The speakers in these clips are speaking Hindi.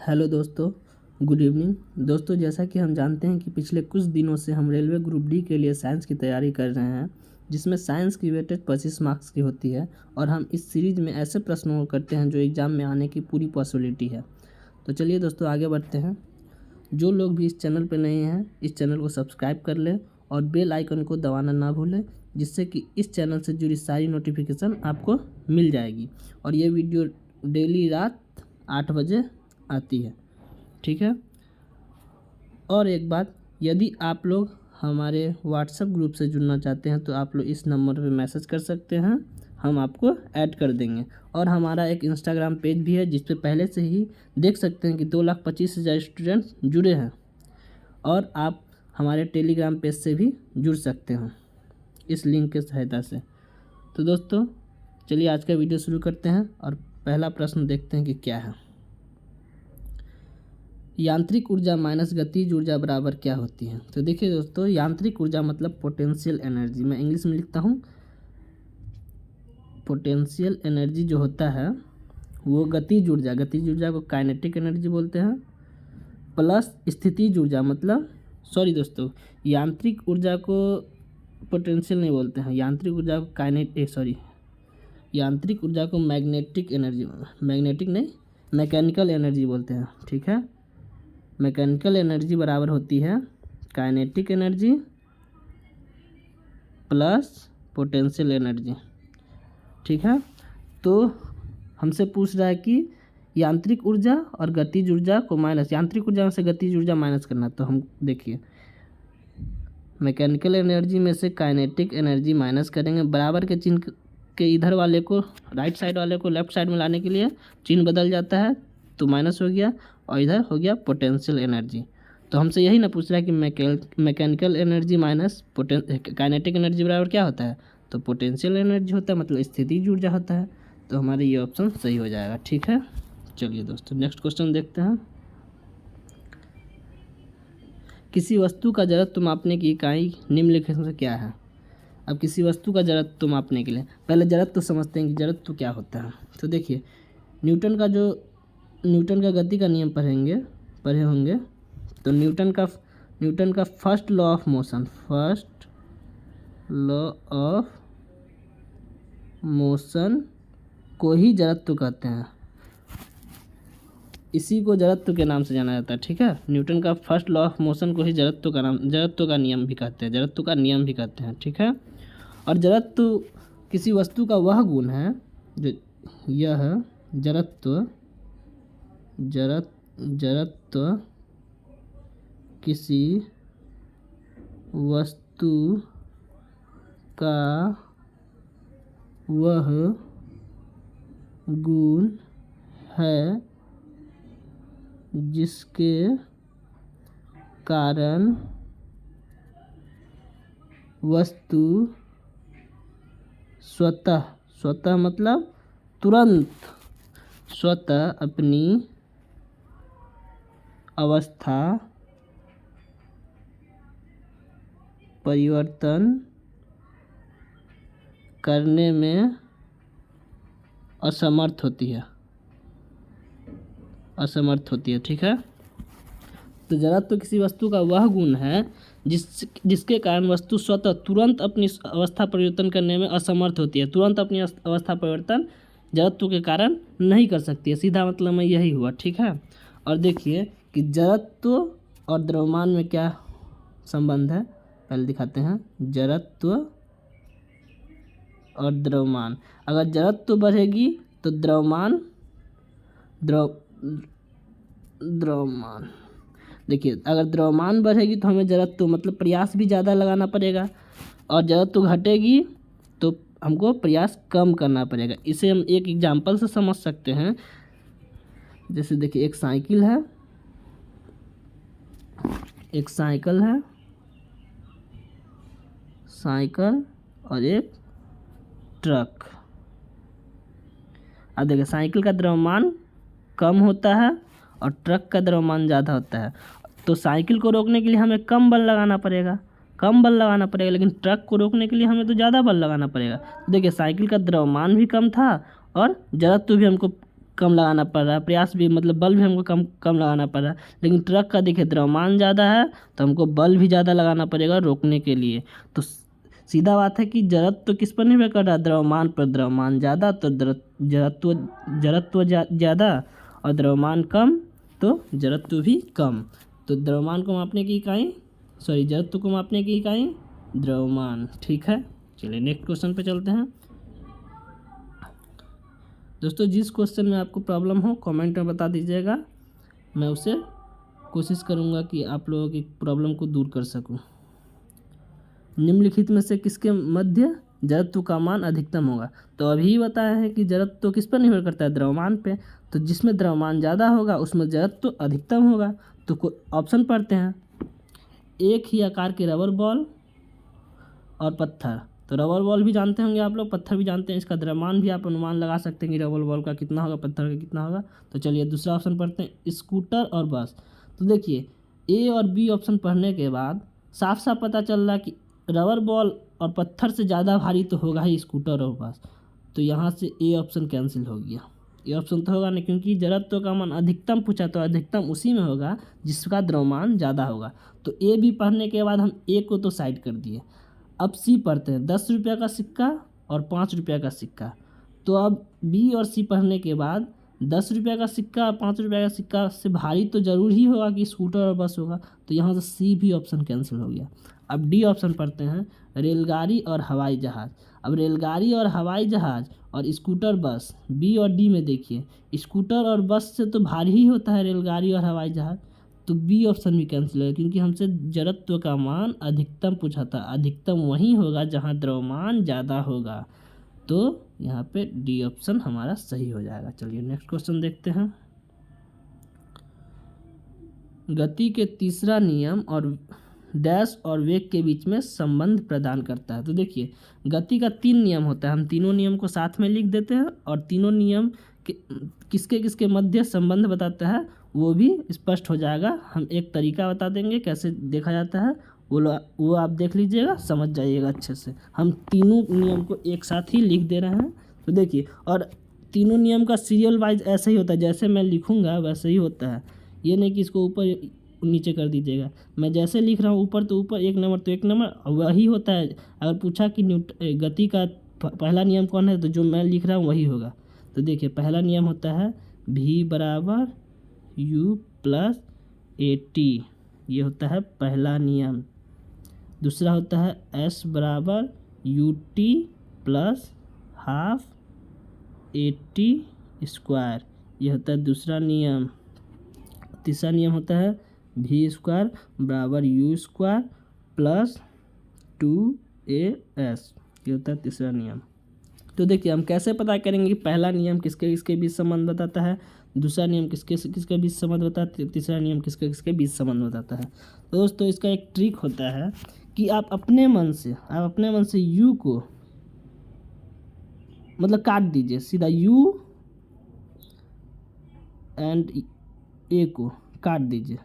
हेलो दोस्तों, गुड इवनिंग। दोस्तों, जैसा कि हम जानते हैं कि पिछले कुछ दिनों से हम रेलवे ग्रुप डी के लिए साइंस की तैयारी कर रहे हैं, जिसमें साइंस की वेटेज 25 मार्क्स की होती है और हम इस सीरीज़ में ऐसे प्रश्नों को करते हैं जो एग्ज़ाम में आने की पूरी पॉसिबिलिटी है। तो चलिए दोस्तों, आगे बढ़ते हैं। जो लोग भी इस चैनल पर नए हैं, इस चैनल को सब्सक्राइब कर लें और बेल आइकन को दबाना ना भूलें, जिससे कि इस चैनल से जुड़ी सारी नोटिफिकेशन आपको मिल जाएगी। और ये वीडियो डेली रात 8 बजे आती है, ठीक है। और एक बात, यदि आप लोग हमारे व्हाट्सएप ग्रुप से जुड़ना चाहते हैं तो आप लोग इस नंबर पे मैसेज कर सकते हैं, हम आपको ऐड कर देंगे। और हमारा एक इंस्टाग्राम पेज भी है, जिस पे पहले से ही देख सकते हैं कि 2,25,000 स्टूडेंट्स जुड़े हैं। और आप हमारे टेलीग्राम पेज से भी जुड़ सकते हैं इस लिंक के सहायता से। तो दोस्तों, चलिए आज का वीडियो शुरू करते हैं और पहला प्रश्न देखते हैं कि क्या है। यांत्रिक ऊर्जा माइनस गतिज ऊर्जा बराबर क्या होती है। तो देखिए दोस्तों, यांत्रिक ऊर्जा मतलब पोटेंशियल एनर्जी, मैं इंग्लिश में लिखता हूँ। पोटेंशियल एनर्जी जो होता है वो गतिज ऊर्जा को काइनेटिक एनर्जी बोलते हैं, प्लस स्थितिज ऊर्जा मतलब यांत्रिक ऊर्जा को पोटेंशियल नहीं बोलते हैं, यांत्रिक ऊर्जा को यांत्रिक ऊर्जा को मैकेनिकल एनर्जी बोलते हैं, ठीक है। मैकेनिकल एनर्जी बराबर होती है kinetic energy plus potential energy, ठीक है। तो हमसे पूछ रहा है कि यांत्रिक ऊर्जा और गतिज ऊर्जा को माइनस, यांत्रिक ऊर्जा में से गतिज ऊर्जा माइनस करना। तो हम देखिए, मैकेनिकल एनर्जी में से काइनेटिक एनर्जी माइनस करेंगे, बराबर के चिन्ह के इधर वाले को, राइट साइड वाले को लेफ्ट साइड में लाने के लिए चिन्ह बदल जाता है, तो माइनस हो गया और इधर हो गया पोटेंशियल एनर्जी। तो हमसे यही ना पूछ रहा है कि mechanical energy minus kinetic energy बराबर क्या होता है, तो पोटेंशियल एनर्जी होता है, मतलब स्थितिज ऊर्जा होता है। तो हमारा ये ऑप्शन सही हो जाएगा, ठीक है। चलिए दोस्तों, नेक्स्ट क्वेश्चन देखते हैं। किसी वस्तु का जड़त्व मापने की इकाई निम्नलिखित में से क्या है। अब किसी वस्तु का जड़त्व मापने के लिए पहले जड़त्व समझते हैं कि जड़त्व क्या होता है। तो देखिए, न्यूटन का गति का नियम पढ़े होंगे। तो न्यूटन का फर्स्ट लॉ ऑफ मोशन को ही जड़त्व कहते हैं, इसी को जड़त्व के नाम से जाना जाता है, ठीक है। न्यूटन का फर्स्ट लॉ ऑफ मोशन को ही जड़त्व का नियम भी कहते हैं, ठीक है। और जड़त्व किसी वस्तु का वह गुण है जो यह जड़त्व किसी वस्तु का वह गुण है जिसके कारण वस्तु स्वतः मतलब तुरंत स्वतः अपनी अवस्था परिवर्तन करने में असमर्थ होती है, ठीक है। तो जड़त्व किसी वस्तु का वह गुण है जिसके कारण वस्तु स्वतः तुरंत अपनी अवस्था परिवर्तन करने में असमर्थ होती है। तुरंत अपनी अवस्था परिवर्तन जड़त्व के कारण नहीं कर सकती है, सीधा मतलब में यही हुआ, ठीक है। और देखिए कि जड़त्व और द्रव्यमान में क्या संबंध है, पहले दिखाते हैं। जड़त्व और द्रव्यमान, अगर जड़त्व बढ़ेगी तो द्रव्यमान देखिए, अगर द्रव्यमान बढ़ेगी तो हमें जड़त्व मतलब प्रयास भी ज़्यादा लगाना पड़ेगा, और जड़त्व घटेगी तो हमको प्रयास कम करना पड़ेगा। इसे हम एक एग्जांपल से समझ सकते हैं। जैसे देखिए, एक साइकिल और एक ट्रक। अब देखिए, साइकिल का द्रव्यमान कम होता है और ट्रक का द्रव्यमान ज़्यादा होता है। तो साइकिल को रोकने के लिए हमें कम बल लगाना पड़ेगा, लेकिन ट्रक को रोकने के लिए हमें तो ज़्यादा बल लगाना पड़ेगा। देखिए, साइकिल का द्रव्यमान भी कम था और जड़त्व भी हमको कम लगाना पड़ रहा है, प्रयास भी मतलब बल भी हमको कम कम लगाना पड़ रहा है। लेकिन ट्रक का देखिए द्रव्यमान ज़्यादा है तो हमको बल भी ज़्यादा लगाना पड़ेगा रोकने के लिए। तो सीधा बात है कि जड़त्व किस पर निर्भर कर रहा है, द्रव्यमान पर। द्रव्यमान ज़्यादा तो जड़त्व ज़्यादा, और द्रव्यमान कम तो जड़त्व भी कम। तो द्रव्यमान को मापने की इकाई जड़त्व को मापने की इकाई द्रव्यमान। ठीक है, चलिए नेक्स्ट क्वेश्चन पे चलते हैं। दोस्तों जिस क्वेश्चन में आपको प्रॉब्लम हो कमेंट में बता दीजिएगा, मैं उसे कोशिश करूंगा कि आप लोगों की प्रॉब्लम को दूर कर सकूं। निम्नलिखित में से किसके मध्य जड़त्व का मान अधिकतम होगा। तो अभी बताया है कि जड़त्व किस पर निर्भर करता है, द्रव्यमान पे। तो जिसमें द्रव्यमान ज़्यादा होगा उसमें जड़त्व अधिकतम होगा। तो ऑप्शन पढ़ते हैं। एक ही आकार के रबर बॉल और पत्थर। तो रबर बॉल भी जानते होंगे आप लोग, पत्थर भी जानते हैं, इसका द्रव्यमान भी आप अनुमान लगा सकते हैं कि रबर बॉल का कितना होगा, पत्थर का कितना होगा। तो चलिए दूसरा ऑप्शन पढ़ते हैं, स्कूटर और बस। तो देखिए ए और बी ऑप्शन पढ़ने के बाद साफ साफ पता चल रहा है कि रबर बॉल और पत्थर से ज़्यादा भारी तो होगा ही स्कूटर और बस। तो यहाँ से ए ऑप्शन कैंसिल हो गया, ये ऑप्शन तो होगा नहीं, क्योंकि जड़त्व का मान अधिकतम पूछा तो अधिकतम उसी में होगा जिसका द्रव्यमान ज़्यादा होगा। तो ए बी पढ़ने के बाद हम ए को तो साइड कर दिए। अब सी पढ़ते हैं, 10 रुपये का सिक्का और 5 रुपये का सिक्का। तो अब बी और सी पढ़ने के बाद 10 रुपये का सिक्का और 5 रुपये का सिक्का से भारी तो जरूर ही होगा कि स्कूटर और बस होगा। तो यहाँ से सी भी ऑप्शन कैंसिल हो गया। अब डी ऑप्शन पढ़ते हैं, रेलगाड़ी और हवाई जहाज़। अब रेलगाड़ी और हवाई जहाज़ और स्कूटर बस, बी और डी में देखिए स्कूटर और बस से तो भारी ही होता है रेलगाड़ी और हवाई जहाज़। तो बी ऑप्शन भी कैंसिल है, क्योंकि हमसे जड़त्व का मान अधिकतम पूछा था, अधिकतम वही होगा जहाँ द्रव्यमान ज़्यादा होगा। तो यहाँ पे डी ऑप्शन हमारा सही हो जाएगा। चलिए नेक्स्ट क्वेश्चन देखते हैं। गति के तीसरा नियम और डैश और वेग के बीच में संबंध प्रदान करता है। तो देखिए गति का 3 नियम होता है, हम तीनों नियम को साथ में लिख देते हैं और तीनों नियम किसके किसके मध्य संबंध बताता है वो भी स्पष्ट हो जाएगा। हम एक तरीका बता देंगे कैसे देखा जाता है, वो आप देख लीजिएगा, समझ जाइएगा अच्छे से। हम तीनों नियम को एक साथ ही लिख दे रहे हैं। तो देखिए, और तीनों नियम का सीरियल वाइज ऐसे ही होता है, जैसे मैं लिखूंगा वैसे ही होता है। ये नहीं कि इसको ऊपर नीचे कर दीजिएगा, मैं जैसे लिख रहा हूँ ऊपर तो ऊपर, एक नंबर तो एक नंबर, वही होता है। अगर पूछा कि गति का पहला नियम कौन है, तो जो मैं लिख रहा हूँ वही होगा। तो देखिए पहला नियम होता है v बराबर u प्लस ए टी, ये होता है पहला नियम। दूसरा होता है s बराबर U T plus half A T square, ये होता है दूसरा नियम। तीसरा नियम होता है v स्क्वायर बराबर यू स्क्वायर प्लस 2as, ये होता है तीसरा नियम। तो देखिए हम कैसे पता करेंगे कि पहला नियम किसके किसके बीच संबंध बताता है, दूसरा नियम किसके किसके बीच संबंध बताता है, तीसरा नियम किसके किसके बीच संबंध बताता है। तो दोस्तों इसका एक ट्रिक होता है कि आप अपने मन से यू को मतलब काट दीजिए, सीधा यू एंड ए को काट दीजिए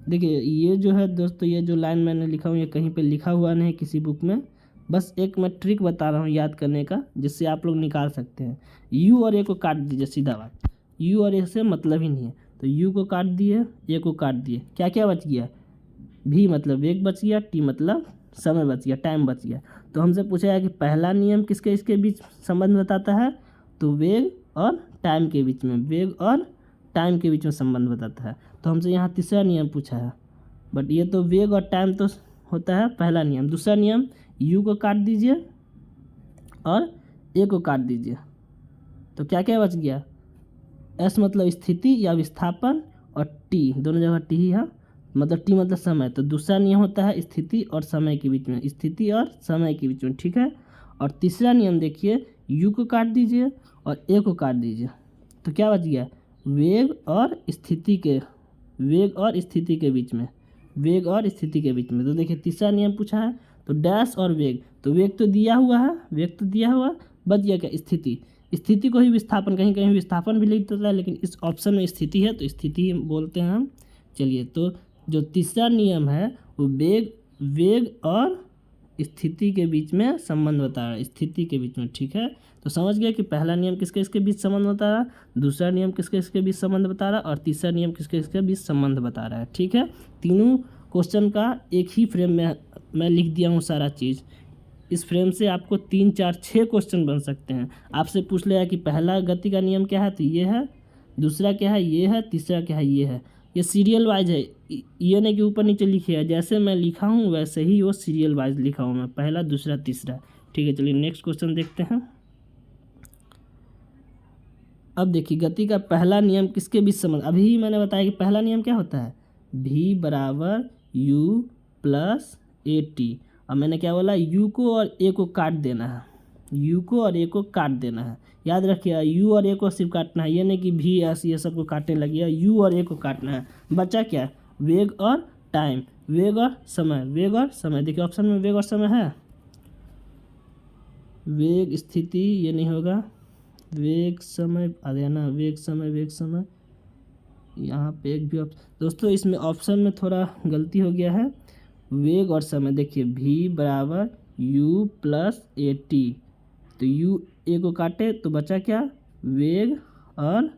देखिए ये जो है दोस्तों, ये जो लाइन मैंने लिखा हूँ ये कहीं पे लिखा हुआ नहीं किसी बुक में, बस एक मैं ट्रिक बता रहा हूँ याद करने का, जिससे आप लोग निकाल सकते हैं। यू और ए को काट दीजिए, सीधा बात, यू और ए से मतलब ही नहीं है। तो यू को काट दिए, ए को काट दिए, क्या क्या बच गया, भी मतलब वेग बच गया, टी मतलब समय बच गया, टाइम बच गया। तो हमसे पूछा है कि पहला नियम किसके इसके बीच संबंध बताता है, तो वेग और टाइम के बीच में, वेग और टाइम के बीच में संबंध बताता है। तो हमसे यहाँ तीसरा नियम पूछा है, बट ये तो वेग और टाइम तो होता है पहला नियम। दूसरा नियम यू को काट दीजिए और ए को काट दीजिए, तो क्या क्या बच गया, एस मतलब स्थिति या विस्थापन, और टी दोनों जगह टी ही है, मतलब टी मतलब समय। तो दूसरा नियम होता है स्थिति और समय के बीच में, स्थिति और समय के बीच में, ठीक है। और तीसरा नियम देखिए, यू को काट दीजिए और ए को काट दीजिए, तो क्या बच गया, वेग और स्थिति के बीच में, वेग और स्थिति के बीच में। तो देखिए तीसरा नियम पूछा है तो डैश और वेग, तो वेग तो दिया हुआ है, बच गया क्या, स्थिति को ही विस्थापन, कहीं कहीं विस्थापन भी लिख देता है, लेकिन इस ऑप्शन में स्थिति है तो स्थिति बोलते हैं हम। चलिए, तो जो तीसरा नियम है वो वेग और स्थिति के बीच में संबंध बता रहा है, स्थिति के बीच में। ठीक है, तो समझ गया कि पहला नियम किसके इसके बीच संबंध बता रहा है, दूसरा नियम किसके इसके बीच संबंध बता रहा है और तीसरा नियम किसके इसके बीच संबंध बता रहा है। ठीक है, तीनों क्वेश्चन का एक ही फ्रेम में मैं लिख दिया हूँ सारा चीज़। इस फ्रेम से आपको 3, 4, 6 क्वेश्चन बन सकते हैं। आपसे पूछ लिया कि पहला गति का नियम क्या है, तो ये है, दूसरा क्या है, ये है, तीसरा क्या है, ये है। ये सीरियल वाइज है, ये नहीं कि ऊपर नीचे लिखे है, जैसे मैं लिखा हूँ वैसे ही वो सीरियल वाइज लिखा हूँ मैं, पहला, दूसरा, तीसरा। ठीक है, चलिए नेक्स्ट क्वेश्चन देखते हैं। अब देखिए गति का पहला नियम किसके बीच संबंध, अभी ही मैंने बताया कि पहला नियम क्या होता है, v बराबर u प्लस ए टी। अब मैंने क्या बोला, u को और a को काट देना है, u को और a को काट देना है। याद रखिए u और a को सिर्फ काटना है, ये नहीं कि v s ये सब को काटने लगिए, u और a को काटना है। बचा क्या, वेग और टाइम, वेग और समय, वेग और समय। देखिए ऑप्शन में वेग और समय है, वेग स्थिति ये नहीं होगा, वेग समय आ गया ना, वेग समय, वेग समय, यहाँ पे एक भी दोस्तों इसमें ऑप्शन में थोड़ा गलती हो गया है, वेग और समय। देखिए v बराबर u प्लस ए टी, तो u a को काटे तो बचा क्या, वेग और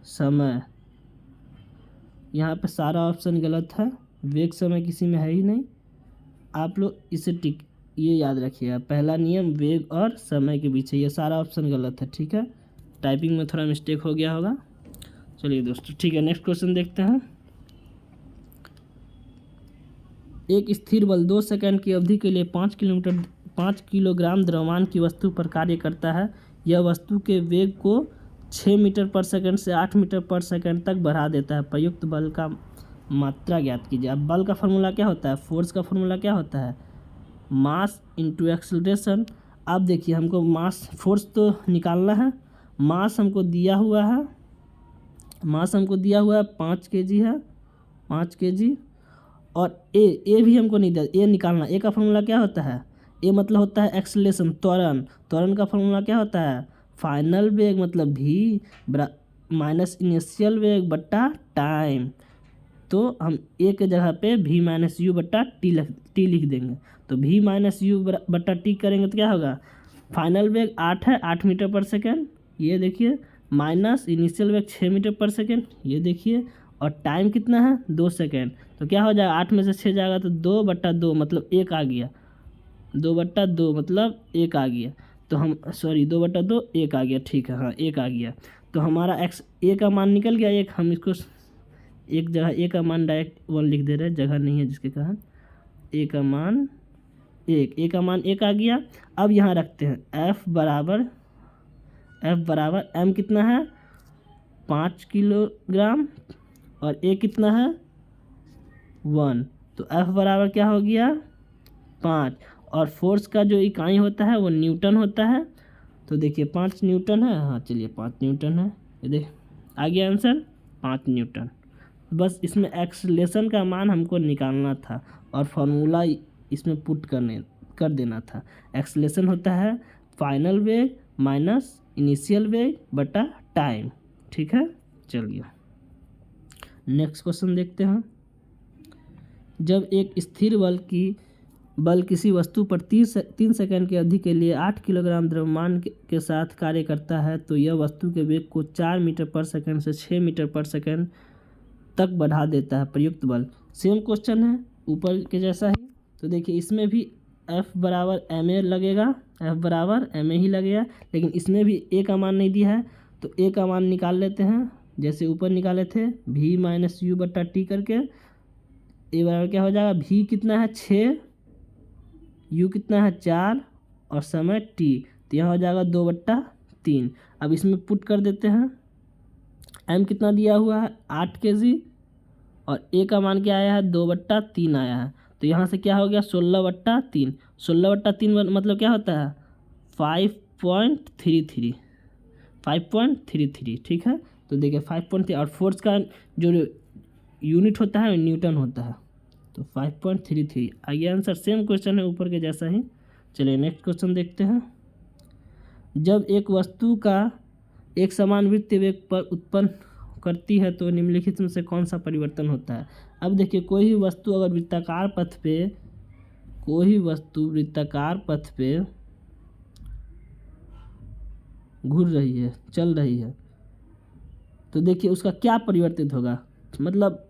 समय। यहाँ पे सारा ऑप्शन गलत है, वेग समय किसी में है ही नहीं। आप लोग इसे टिक ये याद रखिएगा, पहला नियम वेग और समय के बीच है, ये सारा ऑप्शन गलत है। ठीक है, टाइपिंग में थोड़ा मिस्टेक हो गया होगा। चलिए दोस्तों ठीक है, नेक्स्ट क्वेश्चन देखते हैं। एक स्थिर बल 2 सेकंड की अवधि के लिए 5 किलोग्राम द्रव्यमान की वस्तु पर कार्य करता है। यह वस्तु के वेग को 6 मीटर पर सेकंड से 8 मीटर पर सेकंड तक बढ़ा देता है। प्रयुक्त बल का मात्रा ज्ञात कीजिए। अब बल का फॉर्मूला क्या होता है, फोर्स का फॉर्मूला क्या होता है, मास इंटू एक्सेलरेशन। अब देखिए हमको मास, फोर्स तो निकालना है, मास हमको दिया हुआ है, मास हमको दिया हुआ है 5 kg है, 5 kg। और ए भी हमको नहीं दिया, ए निकालना। ए का फॉर्मूला क्या होता है, ए मतलब होता है एक्सेलरेशन, त्वरण। त्वरण का फॉर्मूला क्या होता है, फाइनल वेग मतलब भी माइनस इनिशियल वेग बट्टा टाइम। तो हम ए के जगह पे v माइनस यू बट्टा टी लिख देंगे। तो v माइनस यू बट्टा टी करेंगे तो क्या होगा, फाइनल वेग 8 है, 8 मीटर पर सेकेंड, ये देखिए, माइनस इनिशियल वेग 6 मीटर पर सेकेंड, ये देखिए, और टाइम कितना है 2 सेकेंड। तो क्या हो जाएगा, 8 में से 6 जाएगा तो 2/2 मतलब 1 आ गया, 2/2 मतलब 1 आ गया। तो हम 2/2 1 आ गया। ठीक है, हाँ 1 आ गया। तो हमारा एक्स ए का मान निकल गया 1। हम इसको एक जगह ए का मान डायरेक्ट 1 लिख दे रहे हैं, जगह नहीं है जिसके कारण ए का मान 1, ए का मान 1 आ गया। अब यहाँ रखते हैं एफ बराबर एम कितना है 5 किलोग्राम और ए कितना है 1। तो एफ बराबर क्या हो गया 5, और फोर्स का जो इकाई होता है वो न्यूटन होता है। तो देखिए 5 न्यूटन है, हाँ चलिए 5 न्यूटन है, ये देख आ गया आंसर 5 न्यूटन। बस इसमें एक्सेलरेशन का मान हमको निकालना था और फार्मूला इसमें पुट कर देना था। एक्सेलरेशन होता है फाइनल वेग माइनस इनिशियल वेग बटा टाइम। ठीक है, चलिए नेक्स्ट क्वेश्चन देखते हैं। जब एक स्थिर बल किसी वस्तु पर 3 सेकंड की अवधि के लिए 8 किलोग्राम द्रव्यमान के साथ कार्य करता है तो यह वस्तु के वेग को 4 मीटर पर सेकंड से 6 मीटर पर सेकंड तक बढ़ा देता है। प्रयुक्त बल, सेम क्वेश्चन है ऊपर के जैसा ही। तो देखिए इसमें भी F बराबर एम ए लगेगा, F बराबर एम ए ही लगेगा, लेकिन इसमें भी ए का मान नहीं दिया है तो ए का मान निकाल लेते हैं, जैसे ऊपर निकाले थे v माइनस यू बट्टा टी करके। ए बराबर क्या हो जाएगा, v कितना है 6, u कितना है 4 और समय t, तो यहाँ हो जाएगा 2/3। अब इसमें पुट कर देते हैं, m कितना दिया हुआ है 8 kg और a का मान क्या आया है 2/3 आया है। तो यहाँ से क्या हो गया 16/3, 16/3 मतलब क्या होता है 5.33। ठीक है, तो देखिए 5.3 और फोर्स का जो यूनिट होता है न्यूटन होता है, तो 5.33 आइए आंसर। सेम क्वेश्चन है ऊपर के जैसा ही। चलिए नेक्स्ट क्वेश्चन देखते हैं। जब एक वस्तु का एक समान वृत्तीय वेग पर उत्पन्न करती है तो निम्नलिखित में से कौन सा परिवर्तन होता है। अब देखिए कोई भी वस्तु अगर वृत्ताकार पथ पे कोई वस्तु वृत्ताकार पथ पे घूर रही है, चल रही है, तो देखिए उसका क्या परिवर्तित होगा। मतलब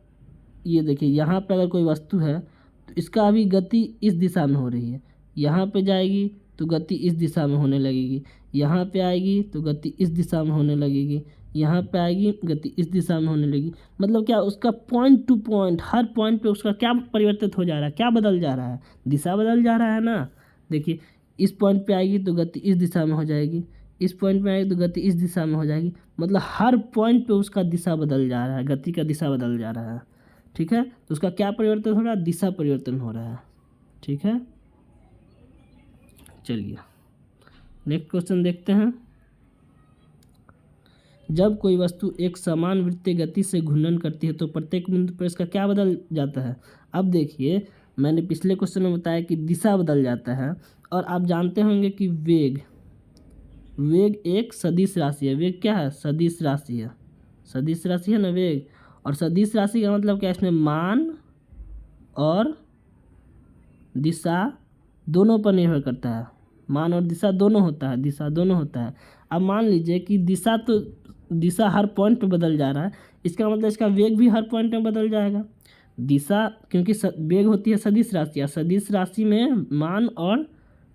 ये देखिए यहाँ पे अगर कोई वस्तु है तो इसका अभी गति इस दिशा में हो रही है, यहाँ पे जाएगी तो गति इस दिशा में होने लगेगी, यहाँ पे आएगी तो गति इस दिशा में होने लगेगी, यहाँ पे आएगी गति इस दिशा में होने लगेगी। मतलब क्या, उसका पॉइंट टू पॉइंट हर पॉइंट पे उसका क्या परिवर्तित हो जा रहा है, क्या बदल जा रहा है, दिशा बदल जा रहा है ना। देखिए इस पॉइंट पे आएगी तो गति इस दिशा में हो जाएगी, इस पॉइंट पे आएगी तो गति इस दिशा में हो जाएगी। मतलब हर पॉइंट पे उसका दिशा बदल जा रहा है, गति का दिशा बदल जा रहा है। ठीक है, तो उसका क्या परिवर्तन हो रहा है, दिशा परिवर्तन हो रहा है। ठीक है, चलिए नेक्स्ट क्वेश्चन देखते हैं। जब कोई वस्तु एक समान वृत्तीय गति से घूर्णन करती है तो प्रत्येक बिंदु पर इसका क्या बदल जाता है। अब देखिए मैंने पिछले क्वेश्चन में बताया कि दिशा बदल जाता है, और आप जानते होंगे कि वेग एक सदिश राशि है। वेग क्या है, सदिश राशि है, सदिश राशि है ना वेग। और सदिश राशि का मतलब क्या है, इसमें मान और दिशा दोनों पर निर्भर करता है, मान और दिशा दोनों होता है, दिशा दोनों होता है। अब मान लीजिए कि दिशा हर पॉइंट पे बदल जा रहा है, इसका मतलब इसका वेग भी हर पॉइंट में बदल जाएगा। दिशा क्योंकि वेग होती है सदिश राशि, सदिश राशि में मान और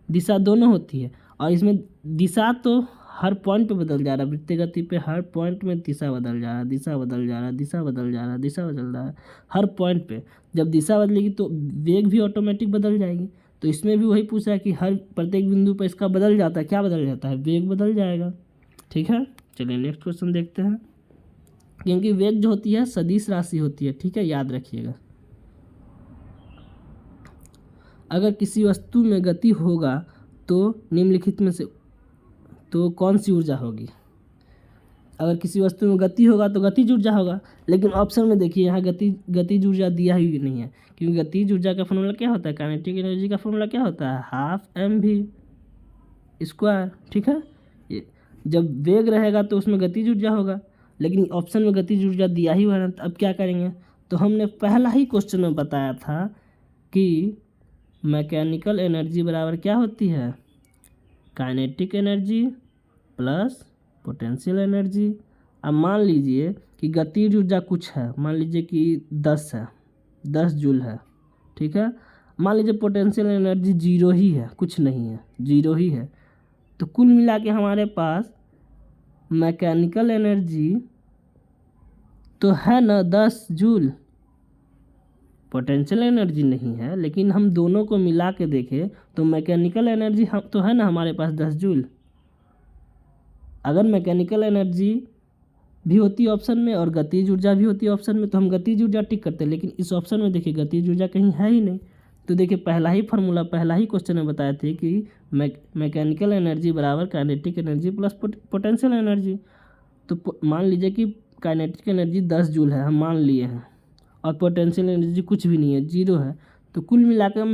दिशा दोनों होती है, और इसमें दिशा तो हर पॉइंट पे बदल जा रहा है, वृत्तीय गति पे हर पॉइंट में दिशा बदल जा रहा है, दिशा बदल जा रहा है, दिशा बदल जा रहा है, दिशा बदल रहा है हर पॉइंट पे। जब दिशा बदलेगी तो वेग भी ऑटोमेटिक बदल जाएगी। तो इसमें भी वही पूछा है कि हर प्रत्येक बिंदु पर इसका बदल जाता है, क्या बदल जाता है, वेग बदल जाएगा। ठीक है, चलिए नेक्स्ट क्वेश्चन देखते हैं। क्योंकि वेग जो होती है सदिश राशि होती है, ठीक है, याद रखिएगा। अगर किसी वस्तु में गति होगा तो निम्नलिखित में से तो कौन सी ऊर्जा होगी। अगर किसी वस्तु में गति होगा तो गतिज ऊर्जा होगा, लेकिन ऑप्शन में देखिए यहाँ गतिज ऊर्जा दिया ही नहीं है, क्योंकि गतिज ऊर्जा का फॉर्मूला क्या होता है, काइनेटिक एनर्जी का फॉर्मूला क्या होता है, हाफ mv²। ठीक है, जब वेग रहेगा तो उसमें गतिज ऊर्जा होगा, लेकिन ऑप्शन में गतिज ऊर्जा दिया ही हुआ है। अब क्या करेंगे, तो हमने पहला ही क्वेश्चन में बताया था कि मैकेनिकल एनर्जी बराबर क्या होती है, kinetic energy plus potential energy. अब मान लीजिए कि गतिज ऊर्जा कुछ है, मान लीजिए कि 10 है, 10 जूल है। ठीक है, मान लीजिए पोटेंशियल एनर्जी 0 ही है, कुछ नहीं है, 0 ही है। तो कुल मिला के हमारे पास मैकेनिकल एनर्जी तो है ना 10 जूल, पोटेंशियल एनर्जी नहीं है, लेकिन हम दोनों को मिला के देखें तो मैकेनिकल एनर्जी हम तो है ना हमारे पास 10 जूल। अगर मैकेनिकल एनर्जी भी होती है ऑप्शन में और गतिज ऊर्जा भी होती है ऑप्शन में तो हम गतिज ऊर्जा टिक करते हैं, लेकिन इस ऑप्शन में देखिए गतिज ऊर्जा कहीं है ही नहीं। तो देखिए पहला ही फार्मूला, पहला ही क्वेश्चन में बताए थे कि मैकेनिकल एनर्जी बराबर kinetic energy plus potential energy. तो मान लीजिए कि काइनेटिक एनर्जी 10 जूल है, हम मान लिए हैं, और पोटेंशियल एनर्जी कुछ भी नहीं है, 0 है। तो कुल मिलाकर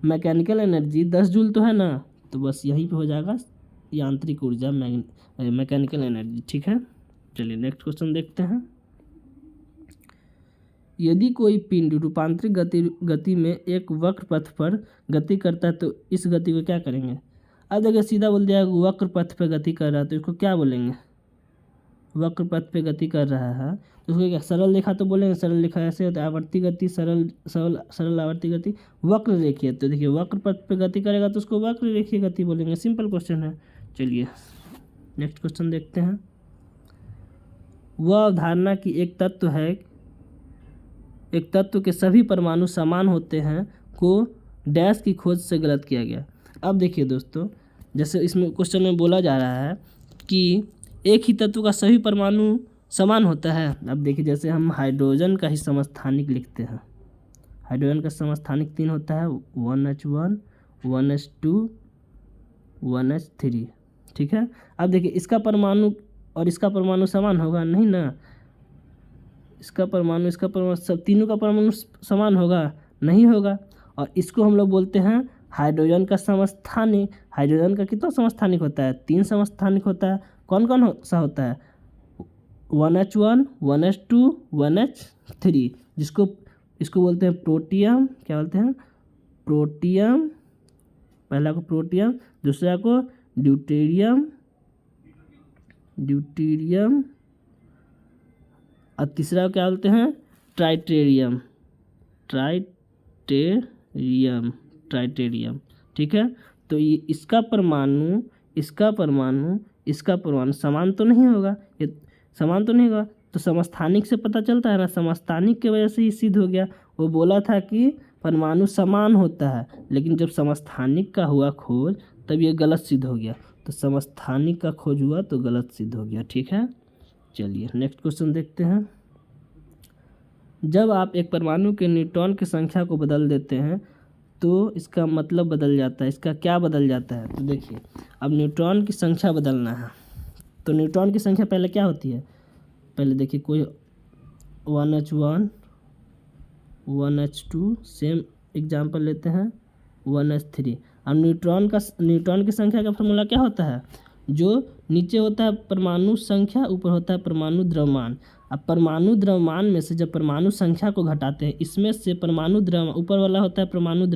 मैकेनिकल एनर्जी 10 जूल तो है ना, तो बस यहीं पे हो जाएगा यांत्रिक ऊर्जा मैकेनिकल एनर्जी। ठीक है, चलिए नेक्स्ट क्वेश्चन देखते हैं। यदि कोई पिंड रूपांतरित गति में एक वक्र पथ पर गति करता है तो इस गति को क्या करेंगे। अब देखिए सीधा बोल दिया वक्र पथ पर गति कर रहा है तो इसको क्या बोलेंगे, वक्र पथ पे गति कर रहा है तो उसको क्या, सरल रेखा तो बोलेंगे, सरल रेखा ऐसे होता है, आवर्ती गति, सरल आवर्ती गति, वक्र रेखीय। तो देखिए वक्र पथ पे गति करेगा तो उसको वक्र रेखीय गति बोलेंगे, सिंपल क्वेश्चन है। चलिए नेक्स्ट क्वेश्चन देखते हैं। वह अवधारणा की एक तत्व के सभी परमाणु समान होते हैं को डैश की खोज से गलत किया गया। अब देखिए दोस्तों, जैसे इसमें क्वेश्चन में बोला जा रहा है कि एक ही तत्व का सभी परमाणु समान होता है। अब देखिए जैसे हम हाइड्रोजन का ही समस्थानिक लिखते हैं, हाइड्रोजन का समस्थानिक 3 होता है, 1H1 1H2 1H3। ठीक है, अब देखिए इसका परमाणु और इसका परमाणु समान होगा नहीं ना, इसका परमाणु सब तीनों का परमाणु समान होगा नहीं होगा। और इसको हम लोग बोलते हैं हाइड्रोजन का समस्थानिक। हाइड्रोजन का कितना समस्थानिक होता है, 3 समस्थानिक होता है। कौन कौन सा होता है, 1H1 1H2 1H3, इसको बोलते हैं प्रोटियम, क्या बोलते हैं, प्रोटियम, पहला को प्रोटियम, दूसरा को ड्यूटेरियम, और तीसरा क्या बोलते हैं, ट्राइटेरियम, ठीक है। तो ये इसका परमाणु समान तो नहीं होगा, ये समान तो नहीं होगा, तो समस्थानिक से पता चलता है ना, समस्थानिक की वजह से ही सिद्ध हो गया। वो बोला था कि परमाणु समान होता है, लेकिन जब समस्थानिक का हुआ खोज तब ये गलत सिद्ध हो गया। तो समस्थानिक का खोज हुआ तो गलत सिद्ध हो गया, ठीक है। चलिए नेक्स्ट क्वेश्चन देखते हैं। जब आप एक परमाणु के न्यूट्रॉन की संख्या को बदल देते हैं तो इसका मतलब बदल जाता है, इसका क्या बदल जाता है। तो देखिए, अब न्यूट्रॉन की संख्या बदलना है, तो न्यूट्रॉन की संख्या पहले क्या होती है, पहले देखिए कोई 1h1 1h2, सेम एग्जाम्पल लेते हैं 1h3। अब न्यूट्रॉन की संख्या का फॉर्मूला क्या होता है, जो नीचे होता है परमाणु संख्या, ऊपर होता है परमाणु द्रव्यमान। अब परमाणु द्रव्यमान में से जब परमाणु संख्या को घटाते हैं, इसमें से परमाणु द्रव्यमान, ऊपर वाला होता है परमाणु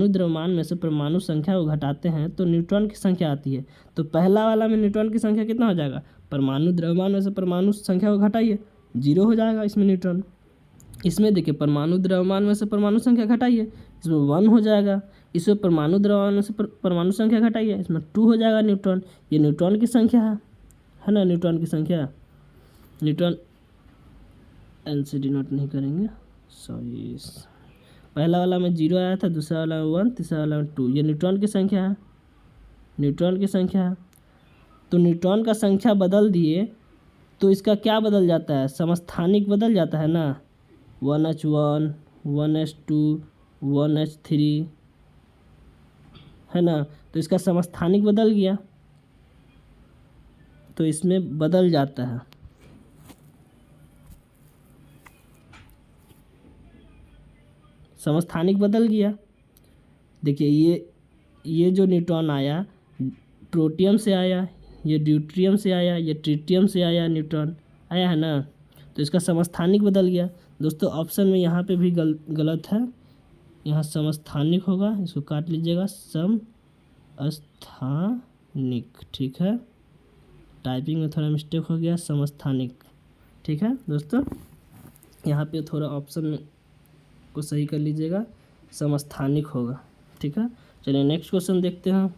द्रव्यमान में से परमाणु संख्या को घटाते हैं तो न्यूट्रॉन की संख्या आती है। तो पहला वाला में न्यूट्रॉन की संख्या कितना हो जाएगा, परमाणु द्रव्यमान में से परमाणु संख्या को घटाइए, 0 हो जाएगा इसमें न्यूट्रॉन। इसमें देखिए परमाणु द्रव्यमान में से परमाणु संख्या घटाइए, इसमें 1 हो जाएगा। इसमें परमाणु द्रव्यमान में से परमाणु संख्या घटाइए, इसमें 2 हो जाएगा न्यूट्रॉन। ये न्यूट्रॉन की संख्या है ना, न्यूट्रॉन की संख्या। न्यूट्रॉन एनसीडी नोट नहीं करेंगे, सॉरी। पहला वाला में 0 आया था, दूसरा वाला में 1, तीसरा वाला में 2। ये न्यूट्रॉन की संख्या है, तो न्यूट्रॉन का संख्या बदल दिए तो इसका क्या बदल जाता है, समस्थानिक बदल जाता है ना, 1h1 1h2 1h3 है ना। तो इसका समस्थानिक बदल गया, तो इसमें बदल जाता है। समस्थानिक बदल गया। देखिए ये जो न्यूट्रॉन आया प्रोटियम से आया, ये ड्यूट्रियम से आया, ये ट्रिटियम से आया, न्यूट्रॉन आया है ना, तो इसका समस्थानिक बदल गया। दोस्तों ऑप्शन में यहाँ पे भी गलत है, यहाँ समस्थानिक होगा, इसको काट लीजिएगा, समस्थानिक, ठीक है। टाइपिंग में थोड़ा मिस्टेक हो गया, समस्थानिक, ठीक है दोस्तों। यहाँ पे थोड़ा ऑप्शन में को सही कर लीजिएगा, समस्थानिक होगा, ठीक है। चलिए नेक्स्ट क्वेश्चन देखते हैं।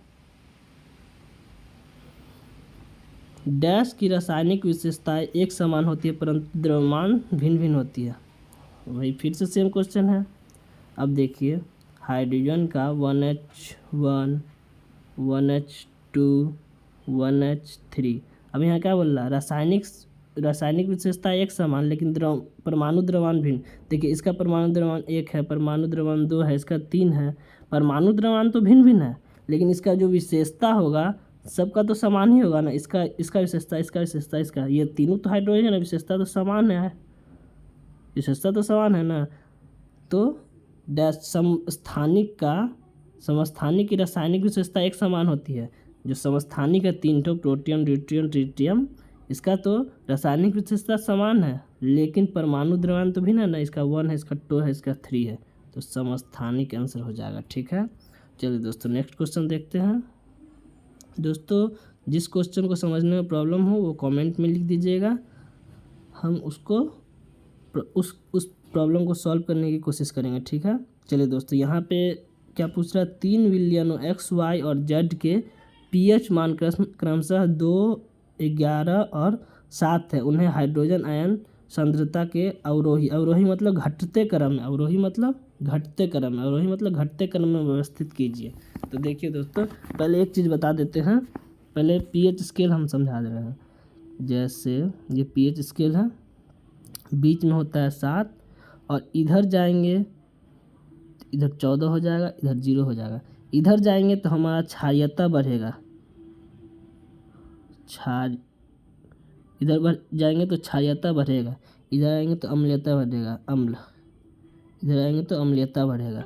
डैश की रासायनिक विशेषताएं एक समान होती है परंतु द्रव्यमान भिन्न भिन्न होती है। वही फिर से सेम क्वेश्चन है। अब देखिए हाइड्रोजन का 1h1 1h2 1h3। अब यहाँ क्या बोल रहा है, रासायनिक विशेषता एक समान लेकिन परमाणु द्रव्यमान भिन्न। देखिए इसका परमाणु द्रव्यमान 1 है, परमाणु द्रव्यमान 2 है, इसका 3 है। परमाणु द्रव्यमान तो भिन्न भिन्न है, लेकिन इसका जो विशेषता होगा सबका तो समान ही होगा ना। इसका विशेषता, इसका विशेषता, इसका, ये तीनों तो हाइड्रोजन है, विशेषता तो समान है, विशेषता तो समान है ना। तो डैश समस्थानिक की रासायनिक विशेषता एक समान होती है। जो समस्थानिक है 3 ठो, प्रोटियम ड्यूट्रियम ट्रिटियम, इसका तो रासायनिक विशेषता समान है लेकिन परमाणु द्रव्यमान तो भिन्न है ना। इसका 1 है, इसका 2 है, इसका 3 है, तो समस्थानिक आंसर हो जाएगा, ठीक है। चलिए दोस्तों नेक्स्ट क्वेश्चन देखते हैं। दोस्तों जिस क्वेश्चन को समझने में प्रॉब्लम हो वो कमेंट में लिख दीजिएगा, हम उसको उस प्रॉब्लम को सॉल्व करने की कोशिश करेंगे, ठीक है। चलिए दोस्तों यहाँ पे क्या पूछ रहा है, 3 विलयनों x, y और z के pH मान क्रमशः 2, 11 और 7 है। उन्हें हाइड्रोजन आयन सांद्रता के अवरोही मतलब घटते क्रम में, अवरोही मतलब घटते क्रम में व्यवस्थित कीजिए। तो देखिए दोस्तों पहले एक चीज़ बता देते हैं, पहले pH स्केल हम समझा दे रहे हैं। जैसे ये pH स्केल है, बीच में होता है 7 और इधर जाएंगे, इधर 14 हो जाएगा, इधर 0 हो जाएगा। इधर जाएंगे तो हमारा क्षारीयता बढ़ेगा, इधर जाएंगे तो क्षारीयता बढ़ेगा, इधर आएंगे तो अम्लीयता बढ़ेगा, इधर आएंगे तो अम्लीयता बढ़ेगा,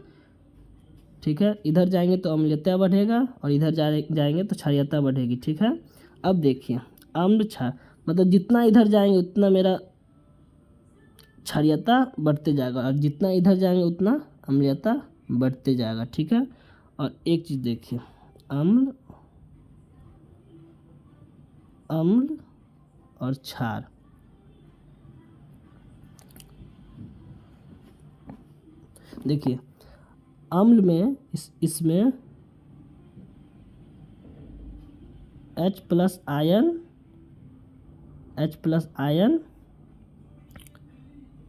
ठीक है। इधर जाएंगे तो अम्लीयता बढ़ेगा और इधर जाएंगे तो क्षारीयता बढ़ेगी, ठीक है। अब देखिए अम्ल क्षार मतलब जितना इधर जाएंगे उतना मेरा क्षारीयता बढ़ते जाएगा और जितना इधर जाएंगे उतना अम्लीयता बढ़ते जाएगा, ठीक है। और एक चीज़ देखिए, अम्ल और क्षार, देखिए अम्ल में इसमें H प्लस आयन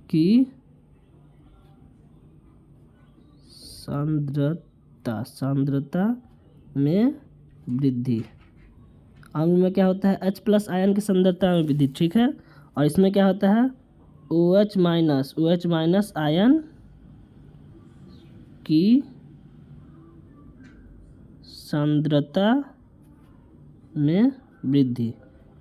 की सांद्रता में वृद्धि, अम्ल में क्या होता है, H प्लस आयन की सांद्रता में वृद्धि, ठीक है। और इसमें क्या होता है, OH माइनस आयन की सांद्रता में वृद्धि,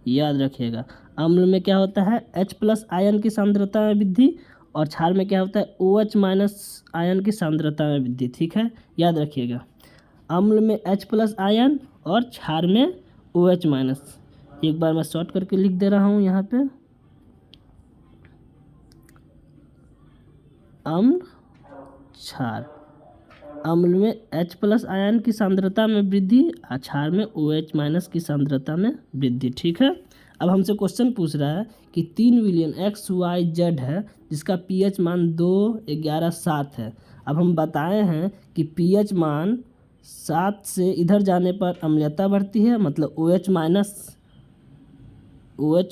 याद रखिएगा। अम्ल में क्या होता है, H प्लस आयन की सांद्रता में वृद्धि, और क्षार में क्या होता है, OH माइनस आयन की सांद्रता में वृद्धि, ठीक है, याद रखिएगा। अम्ल में H प्लस आयन और क्षार में OH माइनस। एक बार मैं शॉर्ट करके लिख दे रहा हूँ यहाँ पे, अम्ल क्षार, अम्ल में H प्लस आयन की सांद्रता में वृद्धि, क्षार में OH माइनस की सांद्रता में वृद्धि, ठीक है। अब हमसे क्वेश्चन पूछ रहा है कि 3 विलियन XYZ है जिसका pH मान 2, 11, 7 है। अब हम बताए हैं कि pH मान 7 से इधर जाने पर अम्लता बढ़ती है, मतलब OH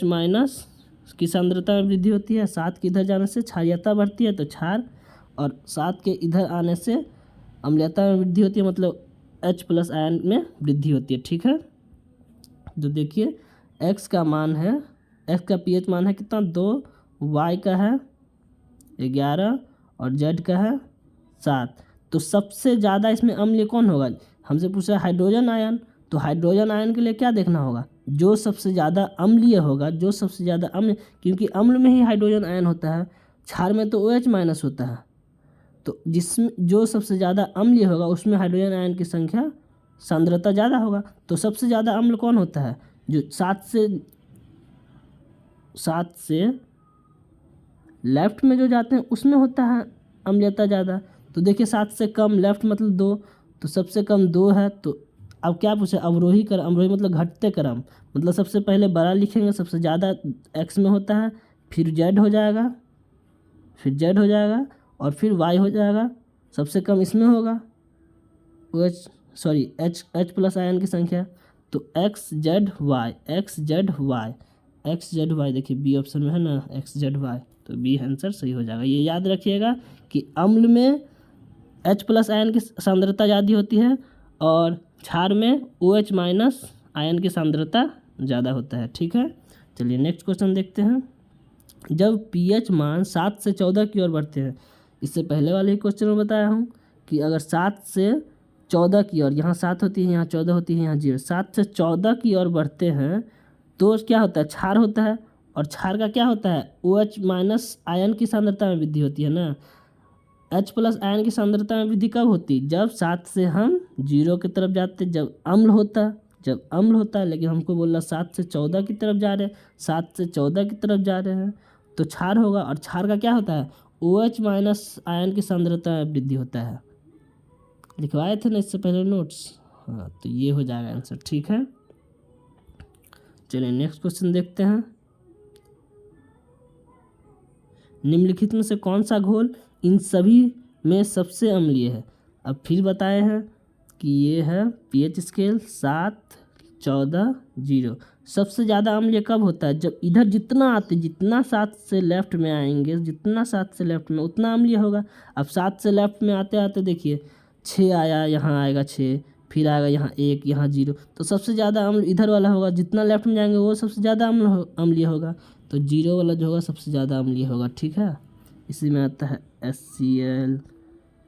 माइनस की सांद्रता में वृद्धि होती है, 7 के इधर जाने से क्षारीयता बढ़ती है तो क्षार, और 7 के इधर आने से अम्लता में वृद्धि होती है, मतलब H प्लस आयन में वृद्धि होती है, ठीक है। तो देखिए X का pH मान है कितना, 2, Y का है 11 और Z का है 7। तो सबसे ज़्यादा इसमें अम्लीय कौन होगा, हमसे पूछा है हाइड्रोजन आयन, तो हाइड्रोजन आयन के लिए क्या देखना होगा, जो सबसे ज़्यादा अम्लीय होगा, जो सबसे ज़्यादा अम्ल, क्योंकि अम्ल में ही हाइड्रोजन आयन होता है, क्षार में तो OH माइनस होता है, तो जिसमें जो सबसे ज़्यादा अम्लीय होगा उसमें हाइड्रोजन आयन की संख्या सांद्रता ज़्यादा होगा। तो सबसे ज़्यादा अम्ल कौन होता है, जो 7 से लेफ्ट में जो जाते हैं उसमें होता है अम्लता ज़्यादा। तो देखिए 7 से कम, लेफ्ट मतलब 2, तो सबसे कम 2 है। तो अब क्या पूछे, अवरोही मतलब घटते क्रम, मतलब सबसे पहले बड़ा लिखेंगे, सबसे ज़्यादा X में होता है, फिर Z हो जाएगा, और फिर Y हो जाएगा, सबसे कम इसमें होगा H प्लस आयन की संख्या, तो XZY देखिए बी ऑप्शन में है ना, XZY, तो बी आंसर सही हो जाएगा। ये याद रखिएगा कि अम्ल में H प्लस आयन की सांद्रता ज़्यादा होती है और क्षार में OH माइनस आयन की सांद्रता ज़्यादा होता है, ठीक है। चलिए नेक्स्ट क्वेश्चन देखते हैं। जब pH मान 7 से 14 की ओर बढ़ते हैं, इससे पहले वाले ही क्वेश्चन में बताया हूँ कि अगर 7 से 14 की ओर, यहाँ 7 होती है, यहाँ 14 होती है, यहाँ 0, 7 से 14 की ओर बढ़ते हैं तो क्या होता है, क्षार होता है, और क्षार का क्या होता है, OH माइनस आयन की सांद्रता में वृद्धि होती है ना। H प्लस आयन की सांद्रता में वृद्धि कब होती, जब 7 से हम 0 की तरफ जाते, जब अम्ल होता है, लेकिन हमको बोला 7 से 14 की तरफ जा रहे हैं, 7 से 14 की तरफ जा रहे हैं तो क्षार होगा, और क्षार का क्या होता है, OH माइनस आयन की सांद्रता में वृद्धि होता है। लिखवाए थे ना इससे पहले नोट्स, हाँ, तो ये हो जाएगा आंसर, ठीक है। चलिए नेक्स्ट क्वेश्चन देखते हैं। निम्नलिखित में से कौन सा घोल इन सभी में सबसे अम्लीय है। अब फिर बताए हैं कि ये है pH स्केल 7, 14, 0। सबसे ज़्यादा अम्लीय कब होता है, जब इधर जितना 7 से लेफ्ट में आएंगे, जितना 7 से लेफ्ट में उतना अम्लीय होगा। अब 7 से लेफ्ट में आते आते देखिए 6 आया, यहाँ आएगा 6, फिर आएगा यहाँ 1, यहाँ 0, तो सबसे ज़्यादा अम्ल इधर वाला होगा, जितना लेफ्ट में जाएंगे वो सबसे ज़्यादा अम्लीय होगा, तो 0 वाला जो होगा सबसे ज़्यादा अम्लीय होगा, ठीक है। इसी में आता है HCl,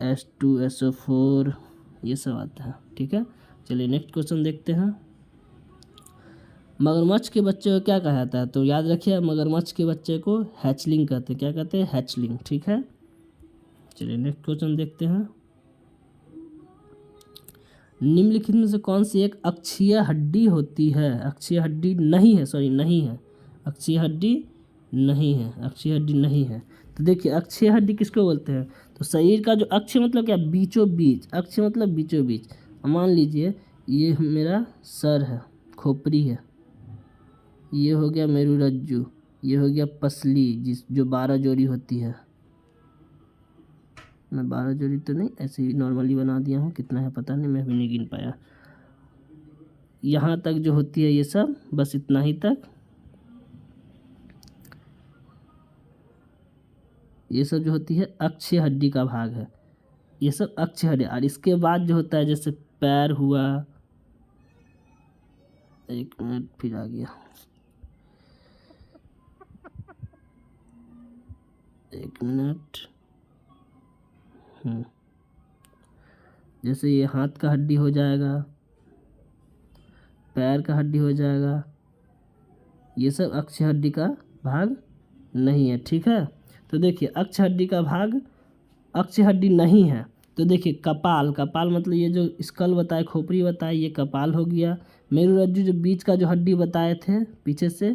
H2SO4, ये सब आता है, ठीक है। चलिए नेक्स्ट क्वेश्चन देखते हैं। मगरमच्छ के बच्चे को क्या कहा जाता है, तो याद रखिए मगरमच्छ के बच्चे को हैचलिंग कहते हैं। क्या कहते हैं, हैचलिंग, ठीक है। चलिए नेक्स्ट क्वेश्चन देखते हैं। निम्नलिखित में से कौन सी एक अक्षीय हड्डी होती है, अक्षीय हड्डी नहीं है, अक्षीय हड्डी नहीं है। तो देखिए अक्षीय हड्डी किसको बोलते हैं, तो शरीर का जो अक्ष मतलब क्या, बीचों बीच, अक्ष मतलब बीचों बीच। मान लीजिए ये मेरा सर है, खोपड़ी है, ये हो गया मेरुरज्जु, ये हो गया पसली जो 12 जोड़ी होती है। मैं 12 जोड़ी तो नहीं, ऐसे ही नॉर्मली बना दिया हूँ, कितना है पता नहीं, मैं भी नहीं गिन पाया। यहाँ तक जो होती है ये सब, बस इतना ही तक, ये सब जो होती है अक्षीय हड्डी का भाग है, ये सब अक्षीय हड्डी। और इसके बाद जो होता है जैसे पैर हुआ, एक मिनट फिर आ गया, एक मिनट, जैसे ये हाथ का हड्डी हो जाएगा, पैर का हड्डी हो जाएगा, ये सब अक्षीय हड्डी का भाग नहीं है, ठीक है। तो देखिए अक्षीय हड्डी का भाग, अक्षीय हड्डी नहीं है। तो देखिए कपाल, कपाल मतलब ये जो स्कल बताए, खोपड़ी बताए, ये कपाल हो गया। मेरुरज्जु जो बीच का जो हड्डी बताए थे पीछे से,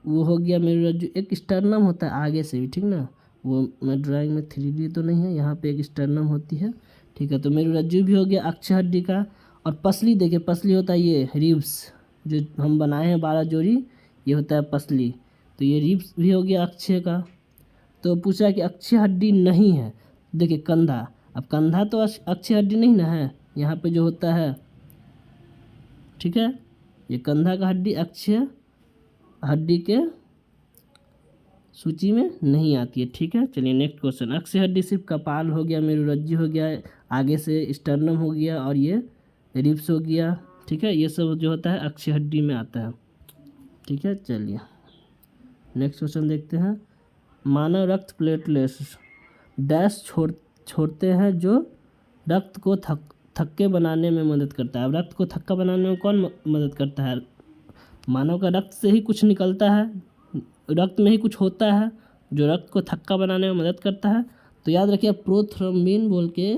वो हो गया मेरुरज्जु। एक स्टर्नम होता है आगे से भी, ठीक ना, वो मैं ड्राइंग में 3D तो नहीं है, यहाँ पे एक स्टर्नम होती है, ठीक है। तो मेरुरज्जु भी हो गया अक्षीय हड्डी का। और पसली, देखिए पसली होता है ये रिब्स, जो हम बनाए हैं 12 जोड़ी, ये होता है पसली। तो ये रिब्स भी हो गया अक्षीय का। तो पूछा कि अक्षीय हड्डी नहीं है, देखिए कंधा, अब कंधा तो अक्षीय हड्डी नहीं ना है, यहाँ पे जो होता है, ठीक है, ये कंधा का हड्डी अक्षीय हड्डी के सूची में नहीं आती है, ठीक है। चलिए नेक्स्ट क्वेश्चन। अक्षीय हड्डी सिर्फ कपाल हो गया, मेरुरज्जु हो गया, आगे से स्टर्नम हो गया, और ये रिब्स हो गया, ठीक है। ये सब जो होता है अक्षीय हड्डी में आता है, ठीक है। चलिए नेक्स्ट क्वेश्चन देखते हैं। मानव रक्त प्लेटलेट्स डैश छोड़ते हैं जो रक्त को थक्के बनाने में मदद करता है। अब रक्त को थक्का बनाने में कौन मदद करता है? मानव का रक्त से ही कुछ निकलता है, रक्त में ही कुछ होता है जो रक्त को थक्का बनाने में मदद करता है। तो याद रखिए प्रोथ्रोम्बिन बोल के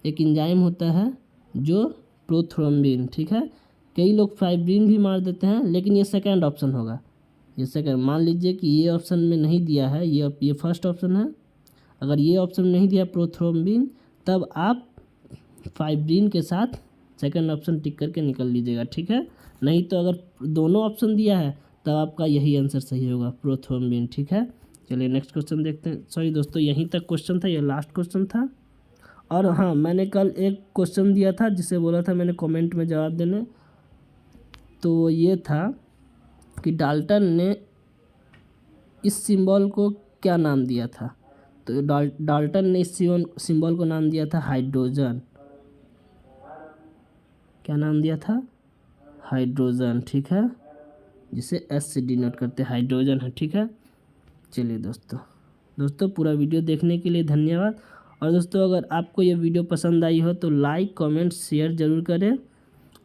एक एंजाइम होता है, जो प्रोथ्रोम्बिन, ठीक है। कई लोग फाइब्रिन भी मार देते हैं, लेकिन ये सेकंड ऑप्शन होगा, ये सेकंड। मान लीजिए कि ये ऑप्शन में नहीं दिया है, ये फर्स्ट ऑप्शन है। अगर ये ऑप्शन नहीं दिया प्रोथ्रोम्बिन, तब आप फाइब्रिन के साथ सेकंड ऑप्शन टिक करके निकल लीजिएगा, ठीक है। नहीं तो अगर दोनों ऑप्शन दिया है तब आपका यही आंसर सही होगा, प्रोथ्रोम्बिन, ठीक है। चलिए नेक्स्ट क्वेश्चन देखते हैं। सॉरी दोस्तों, यहीं तक क्वेश्चन था, ये लास्ट क्वेश्चन था। और हाँ, मैंने कल एक क्वेश्चन दिया था जिसे बोला था मैंने कमेंट में जवाब देने, तो ये था कि डाल्टन ने इस सिंबल को क्या नाम दिया था। तो डाल्टन ने इस सिंबल को नाम दिया था हाइड्रोजन। क्या नाम दिया था? हाइड्रोजन, ठीक है, जिसे एस से डिनोट करते हैं, हाइड्रोजन है, ठीक है। चलिए दोस्तों पूरा वीडियो देखने के लिए धन्यवाद। और दोस्तों अगर आपको ये वीडियो पसंद आई हो तो लाइक कमेंट शेयर ज़रूर करें,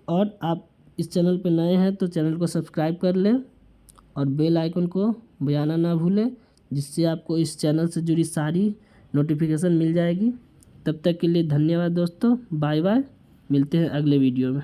और आप इस चैनल पर नए हैं तो चैनल को सब्सक्राइब कर लें और बेल आइकन को बजाना ना भूलें, जिससे आपको इस चैनल से जुड़ी सारी नोटिफिकेशन मिल जाएगी। तब तक के लिए धन्यवाद दोस्तों, बाय बाय, मिलते हैं अगले वीडियो में।